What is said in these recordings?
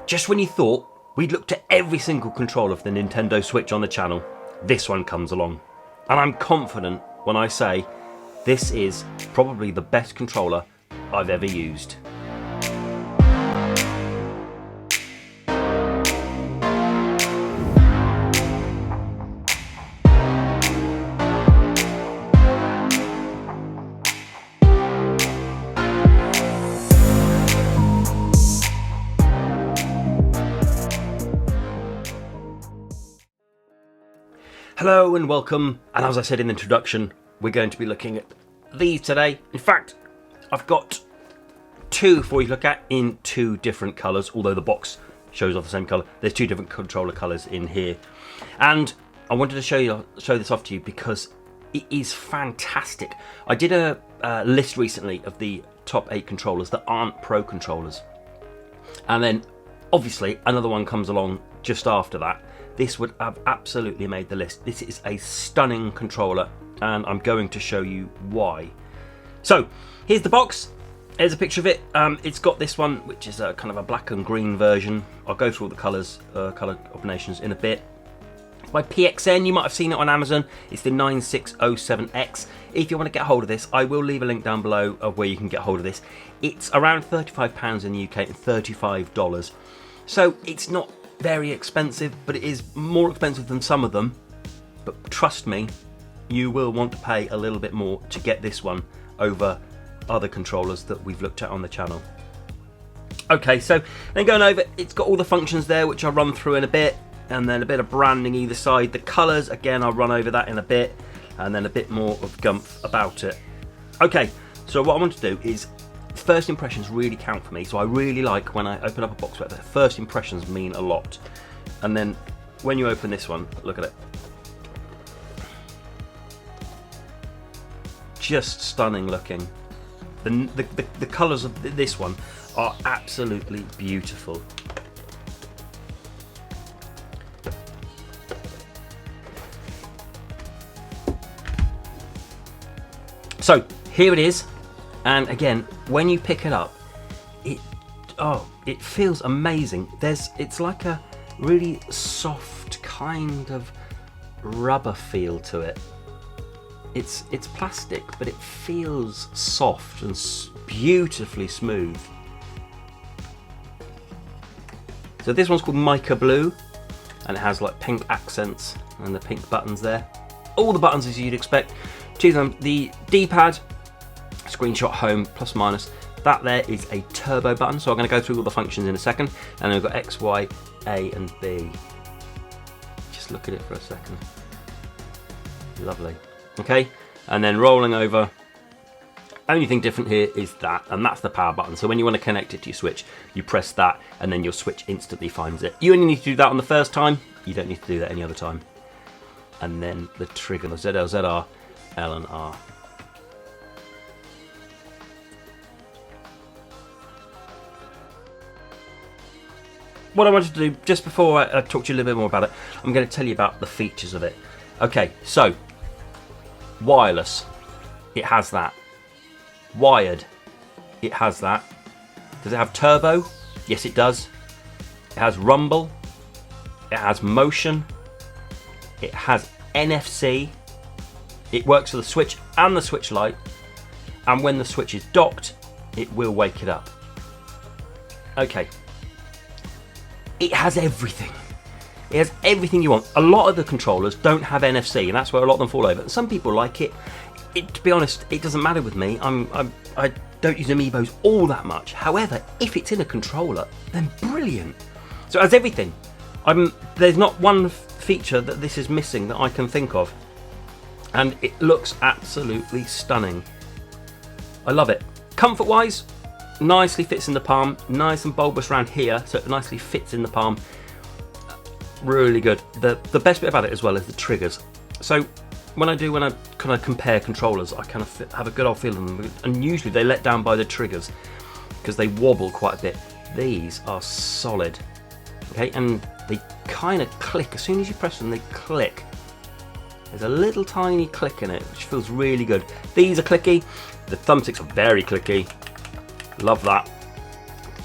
Just when you thought we'd looked at every single controller for the Nintendo Switch on the channel, this one comes along. And I'm confident when I say this is probably the best controller I've ever used. Hello and welcome, and as I said in the introduction, we're going to be looking at these today. In fact, I've got two for you to look at in two different colours, although the box shows off the same colour. There's two different controller colours in here. And I wanted to show this off to you because it is fantastic. I did a list recently of the top 8 controllers that aren't Pro controllers. And then, obviously, another one comes along just after that. This would have absolutely made the list. This is a stunning controller, and I'm going to show you why. So, here's the box. Here's a picture of it. It's got this one, which is a kind of a black and green version. I'll go through all the colours, colour combinations in a bit. By PXN, you might have seen it on Amazon. It's the 9607X. If you want to get hold of this, I will leave a link down below of where you can get hold of this. It's around £35 in the UK and $35. So, it's not very expensive, but it is more expensive than some of them. But trust me, you will want to pay a little bit more to get this one over other controllers that we've looked at on the channel. Okay, so then going over, it's got all the functions there, which I'll run through in a bit, and then a bit of branding either side. The colours, again, I'll run over that in a bit, and then a bit more of gumph about it. Okay, so what I want to do is, first impressions really count for me, so I really like when I open up a box like that. First impressions mean a lot. And then when you open this one, look at it. Just stunning looking. The colours of this one are absolutely beautiful. So here it is. And again, when you pick it up, it feels amazing. It's like a really soft kind of rubber feel to it. It's plastic, but it feels soft and beautifully smooth. So this one's called Mica Blue, and it has like pink accents and the pink buttons there. All the buttons as you'd expect. Choose them. The D-pad, screenshot home, plus minus, that there is a turbo button, so I'm going to go through all the functions in a second. And then we've got X, Y, A and B. Just look at it for a second. Lovely. Okay, and then rolling over, only thing different here is that, and that's the power button. So when you want to connect it to your Switch, you press that and then your Switch instantly finds it. You only need to do that on the first time, you don't need to do that any other time. And then the trigger, the ZL, ZR, L and R. What I wanted to do, just before I talk to you a little bit more about it, I'm going to tell you about the features of it. Okay, so, wireless, it has that. Wired, it has that. Does it have turbo? Yes, it does. It has rumble, it has motion, it has NFC, it works for the Switch and the Switch Lite, and when the Switch is docked, it will wake it up. Okay. It has everything. It has everything you want. A lot of the controllers don't have NFC, and that's where a lot of them fall over. Some people like it. To be honest, it doesn't matter with me. I don't use Amiibos all that much. However, if it's in a controller, then brilliant. So it has everything. There's not one feature that this is missing that I can think of. And it looks absolutely stunning. I love it. Comfort-wise, nicely fits in the palm, nice and bulbous around here, so it nicely fits in the palm. Really good. The best bit about it as well is the triggers. So when I kind of compare controllers, I kind of have a good old feeling, and usually they let down by the triggers because they wobble quite a bit. These are solid, okay, and they kind of click as soon as you press them. They click. There's a little tiny click in it, which feels really good. These are clicky. The thumbsticks are very clicky. Love that.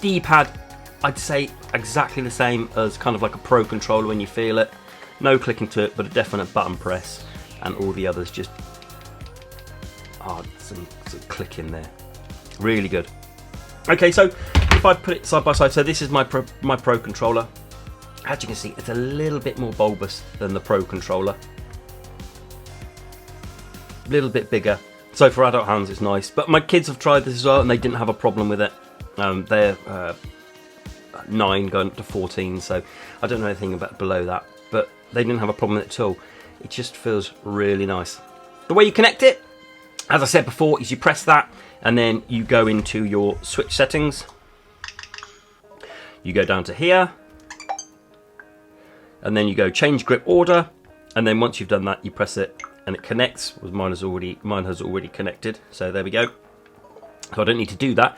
D-pad, I'd say exactly the same as kind of like a Pro controller when you feel it. No clicking to it, but a definite button press, and all the others just some click in there. Really good. Okay, so if I put it side by side, so this is my Pro controller. As you can see, it's a little bit more bulbous than the Pro controller. A little bit bigger. So for adult hands, it's nice. But my kids have tried this as well, and they didn't have a problem with it. They're 9 going up to 14, so I don't know anything about below that. But they didn't have a problem with it at all. It just feels really nice. The way you connect it, as I said before, is you press that, and then you go into your switch settings. You go down to here, and then you go change grip order, and then once you've done that, you press it and it connects. Mine has already connected, so there we go. So I don't need to do that.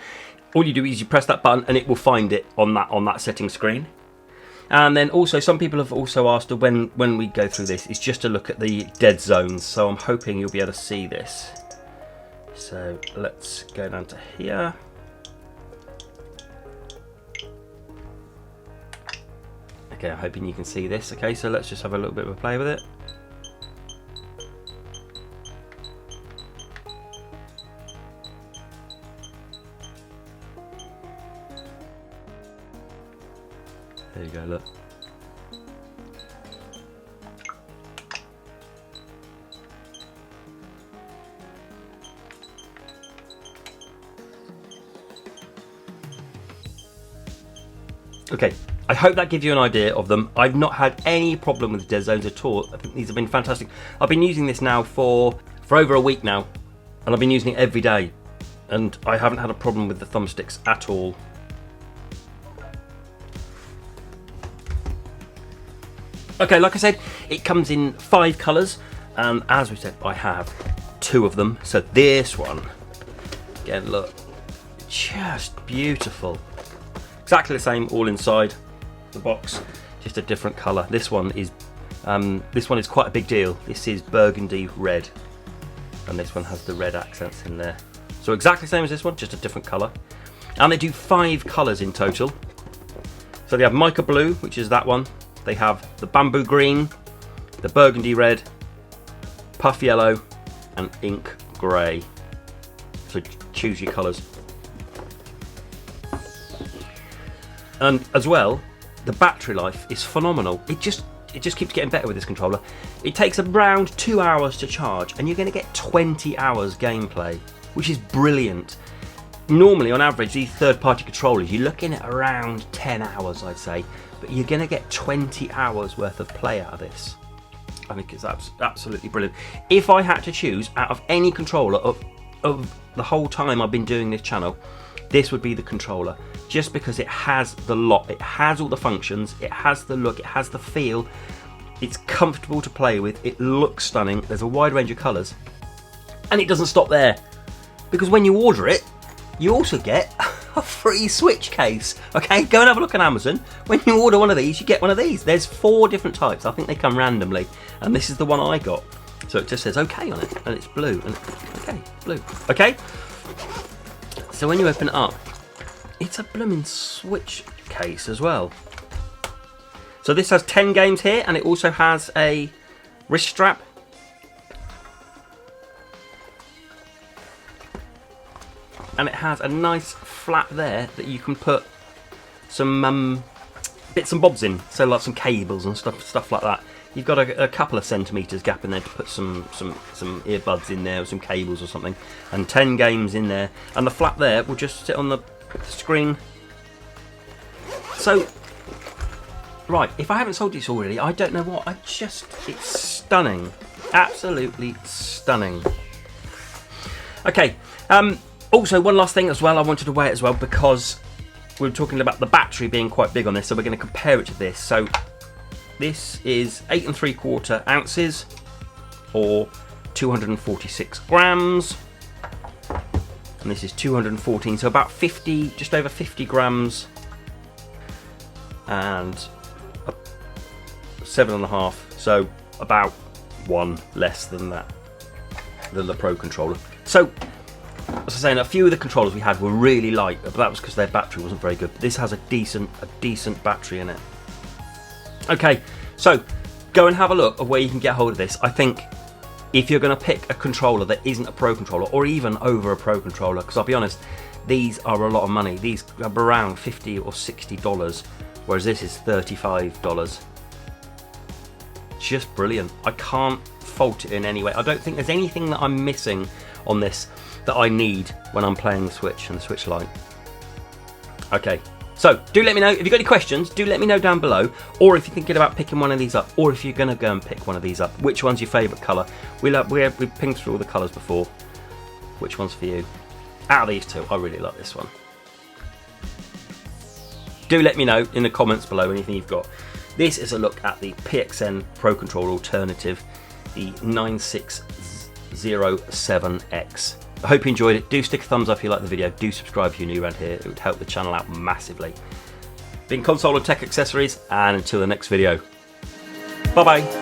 All you do is you press that button and it will find it on that setting screen. And then also, some people have also asked when we go through this, is just to look at the dead zones. So I'm hoping you'll be able to see this. So let's go down to here. Okay, I'm hoping you can see this. Okay, so let's just have a little bit of a play with it. There you go, look. Okay, I hope that gives you an idea of them. I've not had any problem with dead zones at all. I think these have been fantastic. I've been using this now for over a week now, and I've been using it every day, and I haven't had a problem with the thumbsticks at all. Okay, like I said, it comes in 5 colours, and as we said, I have 2 of them. So this one, again, look, just beautiful. Exactly the same, all inside the box, just a different colour. This one is quite a big deal. This is burgundy red, and this one has the red accents in there. So exactly the same as this one, just a different colour. And they do 5 colours in total. So they have mica blue, which is that one. They have the bamboo green, the burgundy red, puff yellow, and ink grey. So choose your colours. And as well, the battery life is phenomenal. It just keeps getting better with this controller. It takes around 2 hours to charge, and you're going to get 20 hours gameplay, which is brilliant. Normally, on average, these third-party controllers, you're looking at around 10 hours, I'd say. But you're going to get 20 hours worth of play out of this. I think it's absolutely brilliant. If I had to choose out of any controller of the whole time I've been doing this channel, this would be the controller. Just because it has the lot. It has all the functions. It has the look. It has the feel. It's comfortable to play with. It looks stunning. There's a wide range of colours. And it doesn't stop there. Because when you order it, you also get a free Switch case. Okay, go and have a look on Amazon. When you order one of these, you get one of these. There's 4 different types. I think they come randomly, and this is the one I got. So it just says OK on it, and it's blue. And okay, blue. Okay. So when you open it up, it's a blooming Switch case as well. So this has 10 games here, and it also has a wrist strap. And it has a nice flap there that you can put some bits and bobs in, so like some cables and stuff like that. You've got a couple of centimetres gap in there to put some earbuds in there, or some cables or something, and 10 games in there. And the flap there will just sit on the screen. So, right, if I haven't sold this already, I don't know what. It's stunning, absolutely stunning. Okay. Also, one last thing as well, I wanted to weigh it as well, because we were talking about the battery being quite big on this, so we're going to compare it to this. So this is 8 3/4 ounces, or 246 grams, and this is 214, so about 50, just over 50 grams, and 7.5, so about 1 less than that, than the Pro controller. So As I was saying, a few of the controllers we had were really light, but that was because their battery wasn't very good. But this has a decent battery in it. Okay, so go and have a look at where you can get hold of this. I think if you're going to pick a controller that isn't a Pro controller, or even over a Pro controller, because I'll be honest, these are a lot of money. These are around $50 or $60, whereas this is $35. Just brilliant. I can't fault it in any way. I don't think there's anything that I'm missing on this that I need when I'm playing the Switch and the Switch Lite. Okay, so do let me know if you've got any questions. Do let me know down below, or if you're thinking about picking one of these up, or if you're going to go and pick one of these up, which one's your favourite colour? We've pinged through all the colours before. Which one's for you? Out of these two, I really like this one. Do let me know in the comments below anything you've got. This is a look at the PXN Pro Controller alternative, the 9607X. I hope you enjoyed it. Do stick a thumbs up if you like the video. Do subscribe if you're new around here. It would help the channel out massively. Been Console and Tech Accessories, and until the next video. Bye bye.